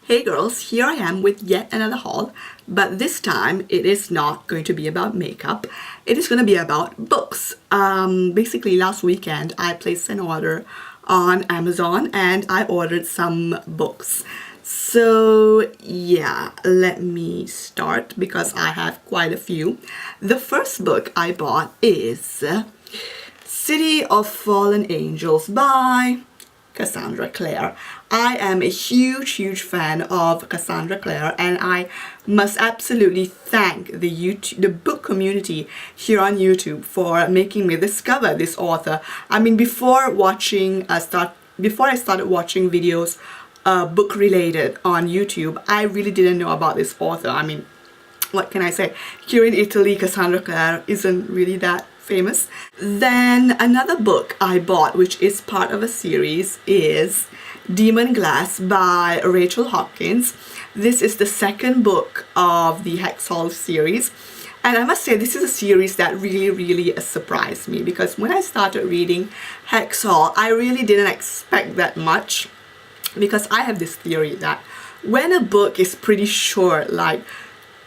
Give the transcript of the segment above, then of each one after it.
Hey girls, here I am with yet another haul, but this time it is not going to be about makeup. It is going to be about books. Basically last weekend I placed an order on Amazon and I ordered some books. So yeah, let me start because I have quite a few. The first book I bought is City of Fallen Angels by Cassandra Clare. I am a huge fan of Cassandra Clare, and I must absolutely thank the book community here on YouTube for making me discover this author. I mean, before I started watching videos book related on YouTube, I really didn't know about this author. I mean, what can I say? Here in Italy, Cassandra Clare isn't really that famous. Then another book I bought, which is part of a series, is Demon Glass by Rachel Hawkins. This is the second book of the Hexhall series. And I must say, this is a series that really surprised me, because when I started reading Hexhall, I really didn't expect that much, because I have this theory that when a book is pretty short, like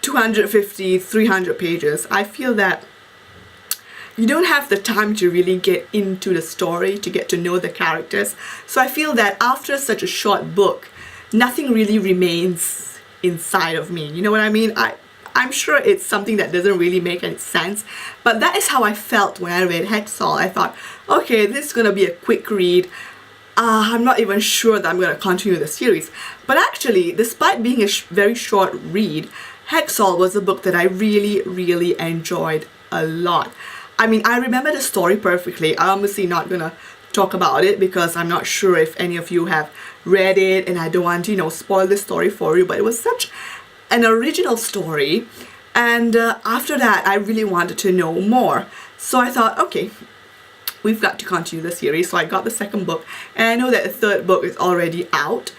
250, 300 pages, I feel that you don't have the time to really get into the story, to get to know the characters. So I feel that after such a short book, nothing really remains inside of me. You know what I mean? I'm sure it's something that doesn't really make any sense, but that is how I felt when I read Hexhall. I thought, okay, this is gonna be a quick read. I'm not even sure that I'm gonna continue the series. But actually, despite being a very short read, Hexhall was a book that I really enjoyed a lot. I mean, I remember the story perfectly. I'm obviously not gonna talk about it because I'm not sure if any of you have read it, and I don't want to, spoil the story for you, but it was such an original story, and after that I really wanted to know more. So I thought, okay, we've got to continue the series. So I got the second book, and I know that the third book is already out.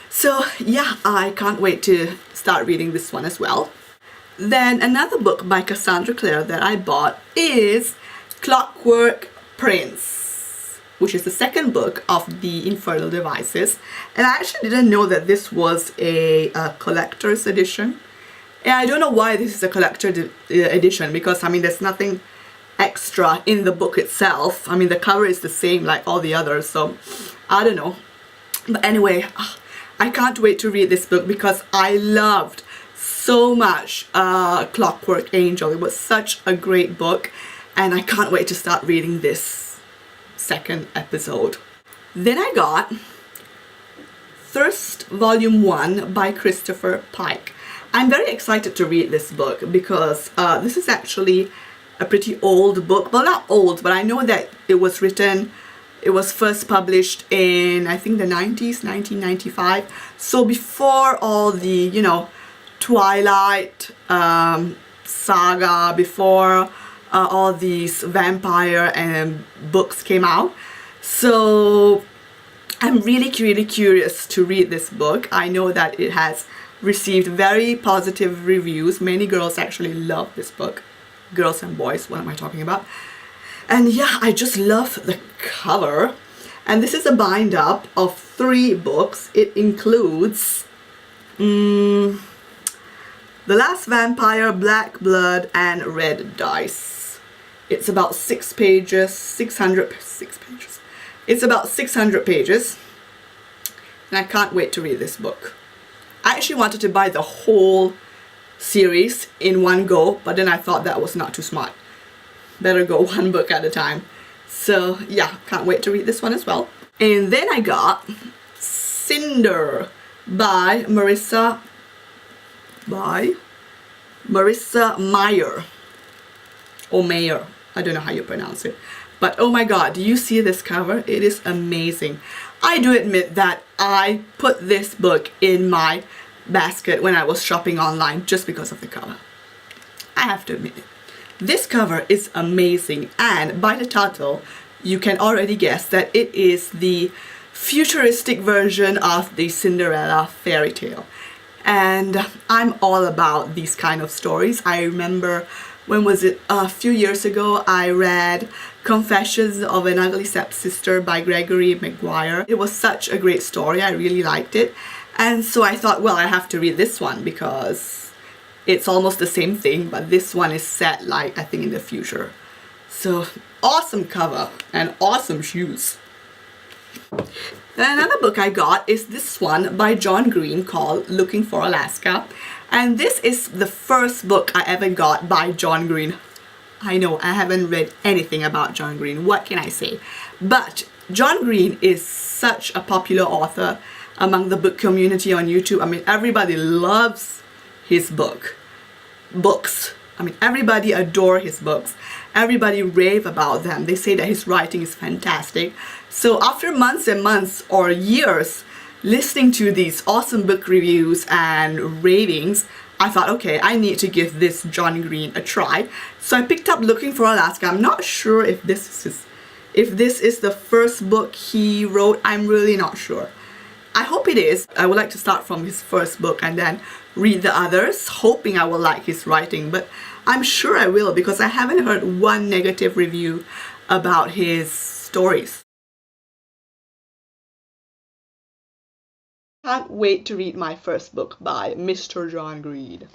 So yeah, I can't wait to start reading this one as well. Then another book by Cassandra Clare that I bought is Clockwork Prince, which is the second book of the Infernal Devices. And I actually didn't know that this was a collector's edition. And I don't know why this is a collector's edition, because I mean, there's nothing extra in the book itself. I mean, the cover is the same like all the others, so I don't know. But anyway, I can't wait to read this book because I loved so much Clockwork Angel. It was such a great book, and I can't wait to start reading this second episode. Then I got Thirst Volume 1 by Christopher Pike. I'm very excited to read this book because this is actually a pretty old book. Well, not old, but I know that it was first published in, I think, the 90s, 1995. So before all the, Twilight saga, before all these vampire and books came out. So I'm really curious to read this book. I know that it has received very positive reviews. Many girls actually love this book. Girls and boys, what am I talking about? And yeah, I just love the cover. And this is a bind up of 3 books. It includes The Last Vampire, Black Blood, and Red Dice. It's about 6 pages, 6 pages. It's about 600 pages. And I can't wait to read this book. I actually wanted to buy the whole series in one go, but then I thought that was not too smart. Better go one book at a time. So yeah, can't wait to read this one as well. And then I got Cinder by Marissa Meyer, or Mayer, I don't know how you pronounce it, but oh my god, do you see this cover? It is amazing. I do admit that I put this book in my basket when I was shopping online just because of the cover. I have to admit it. This cover is amazing, and by the title you can already guess that it is the futuristic version of the Cinderella fairy tale. And I'm all about these kind of stories. I remember, when was it, a few years ago, I read Confessions of an Ugly Stepsister by Gregory Maguire. It was such a great story. I really liked it. And so I thought, well, I have to read this one because it's almost the same thing, but this one is set like, I think, in the future. So awesome cover and awesome shoes. Then another book I got is this one by John Green called Looking for Alaska. And this is the first book I ever got by John Green. I know I haven't read anything about John Green. What can I say? But John Green is such a popular author among the book community on YouTube. I mean, everybody loves his books. I mean, everybody adore his books. Everybody rave about them. They say that his writing is fantastic. So after months and months or years listening to these awesome book reviews and ravings, I thought, okay, I need to give this John Green a try. So I picked up Looking for Alaska. I'm not sure if this is the first book he wrote. I'm really not sure. I hope it is. I would like to start from his first book and then read the others, hoping I will like his writing. But I'm sure I will because I haven't heard one negative review about his stories. Can't wait to read my first book by Mr. John Green.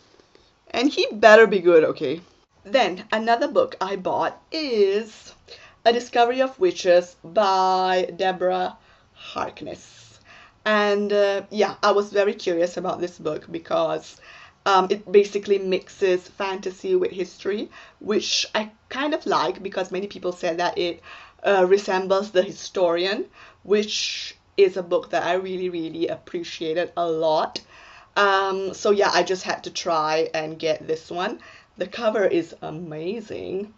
And he better be good, okay? Then another book I bought is A Discovery of Witches by Deborah Harkness. And yeah, I was very curious about this book because it basically mixes fantasy with history, which I kind of like because many people said that it resembles The Historian, which is a book that I really, really appreciated a lot. So yeah, I just had to try and get this one. The cover is amazing.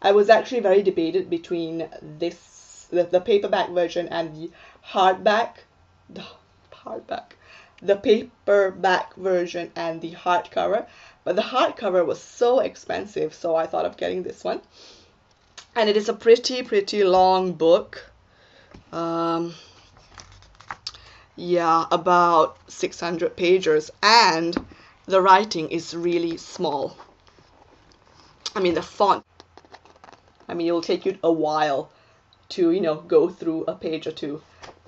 I was actually very debated between the paperback version and the paperback version and the hardcover. But the hardcover was so expensive, so I thought of getting this one. And it is a pretty long book. Yeah, about 600 pages, and the writing is really small. I mean, the font, I mean, it will take you a while to, you know, go through a page or two.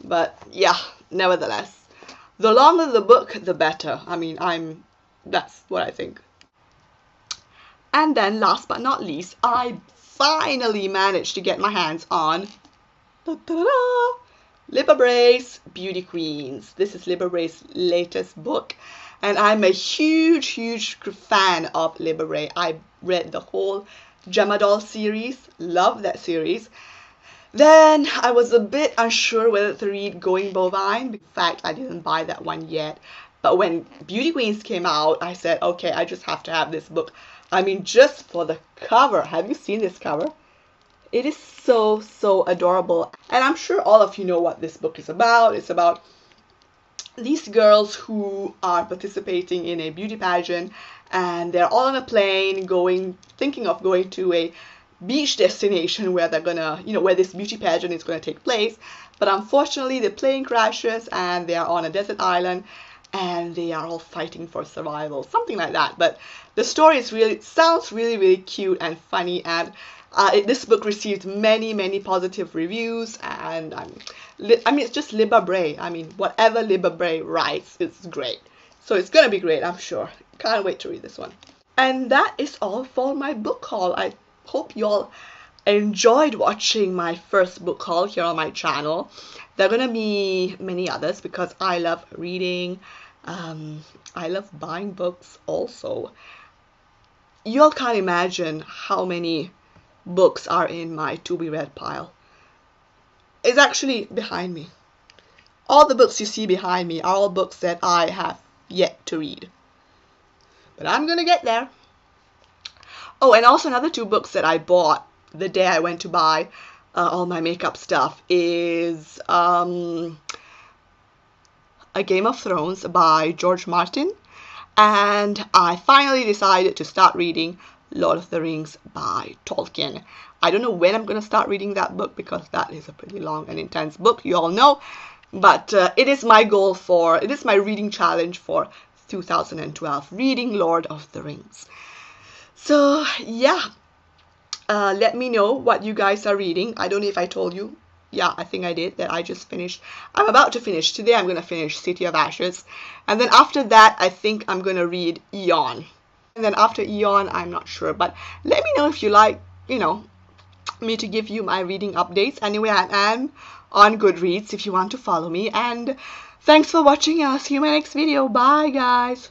But yeah, nevertheless, the longer the book, the better. I mean, that's what I think. And then last but not least, I finally managed to get my hands on Libba Bray's Beauty Queens. This is Libba Bray's latest book, and I'm a huge fan of Libba Bray. I read the whole Gemma Doll series, love that series. Then I was a bit unsure whether to read Going Bovine. In fact, I didn't buy that one yet. But when Beauty Queens came out, I said, okay, I just have to have this book. I mean, just for the cover. Have you seen this cover? It is so adorable. And I'm sure all of you know what this book is about. It's about these girls who are participating in a beauty pageant, and they're all on a plane thinking of going to a beach destination where they're gonna, you know, where this beauty pageant is gonna take place. But unfortunately, the plane crashes and they are on a desert island and they are all fighting for survival, something like that. But the story sounds really cute and funny, and this book received many positive reviews, and I mean, it's just Libba Bray. I mean, whatever Libba Bray writes, it's great. So it's gonna be great, I'm sure. Can't wait to read this one. And that is all for my book haul. I hope you all enjoyed watching my first book haul here on my channel. There are gonna be many others because I love reading. I love buying books also. You all can't imagine how many books are in my to be read pile. It's actually behind me. All the books you see behind me are all books that I have yet to read. But I'm gonna get there. Oh, and also another 2 books that I bought the day I went to buy all my makeup stuff is A Game of Thrones by George Martin, and I finally decided to start reading Lord of the Rings by Tolkien. I don't know when I'm going to start reading that book because that is a pretty long and intense book, you all know, but it is my reading challenge for 2012, reading Lord of the Rings. So yeah, let me know what you guys are reading. I don't know if I told you, Yeah, I think I did, that I just finished. I'm about to finish. Today I'm going to finish City of Ashes. And then after that, I think I'm going to read Eon. And then after Eon, I'm not sure. But let me know if you like, me to give you my reading updates. Anyway, I am on Goodreads if you want to follow me. And thanks for watching. I'll see you in my next video. Bye, guys.